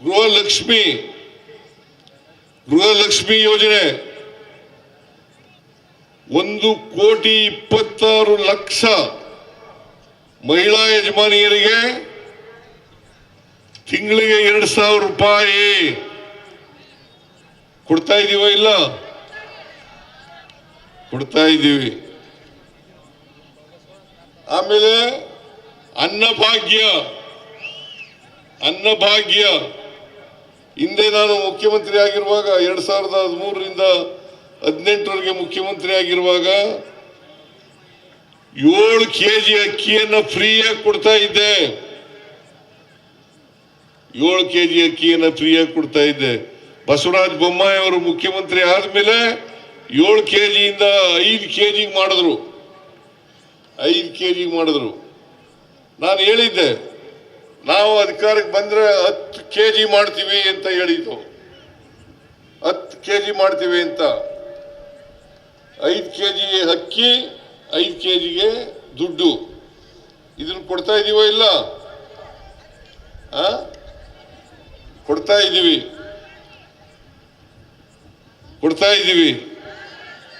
ಗೃಹಲಕ್ಷ್ಮಿ ಗೃಹಲಕ್ಷ್ಮಿ ಯೋಜನೆ 1,26,00,000 ಮಹಿಳಾ ಯಜಮಾನಿಯರಿಗೆ ತಿಂಗಳಿಗೆ 2,000 ರೂಪಾಯಿ ಕೊಡ್ತಾ ಇದೀವ ಇಲ್ಲ? ಕೊಡ್ತಾ ಇದ್ದೀವಿ. ಆಮೇಲೆ ಅನ್ನಭಾಗ್ಯ ಹಿಂದೆ ನಾನು ಮುಖ್ಯಮಂತ್ರಿ ಆಗಿರುವಾಗ 2013ರಿಂದ 18ರವರೆಗೆ ಮುಖ್ಯಮಂತ್ರಿ ಆಗಿರುವಾಗ 7 ಕೆಜಿ ಅಕ್ಕಿಯನ್ನು ಫ್ರೀಯಾಗಿ ಕೊಡ್ತಾ ಇದ್ದೆ. 7 ಕೆಜಿ ಅಕ್ಕಿಯನ್ನು ಫ್ರೀಯಾಗಿ ಕೊಡ್ತಾ ಇದ್ದೆ. ಬಸವರಾಜ ಬೊಮ್ಮಾಯಿ ಅವರು ಮುಖ್ಯಮಂತ್ರಿ ಆದ್ಮೇಲೆ 7 ಕೆಜಿಯಿಂದ 5 ಕೆಜಿಗೆ ಮಾಡಿದ್ರು. 5 ಕೆಜಿಗೆ ಮಾಡಿದ್ರು. ನಾನು ಹೇಳಿದ್ದೆ, ನಾವು ಅಧಿಕಾರಕ್ಕೆ ಬಂದ್ರೆ 10 ಕೆಜಿ ಮಾಡ್ತೀವಿ ಅಂತ ಹೇಳಿದ್ದು. 10 ಕೆಜಿ ಮಾಡ್ತೀವಿ ಅಂತ. 5 ಕೆಜಿ ಅಕ್ಕಿ, 5 ಕೆಜಿಗೆ ದುಡ್ಡು. ಇದನ್ನು ಕೊಡ್ತಾ ಇದೀವ ಇಲ್ಲ? ಕೊಡ್ತಾ ಇದ್ದೀವಿ.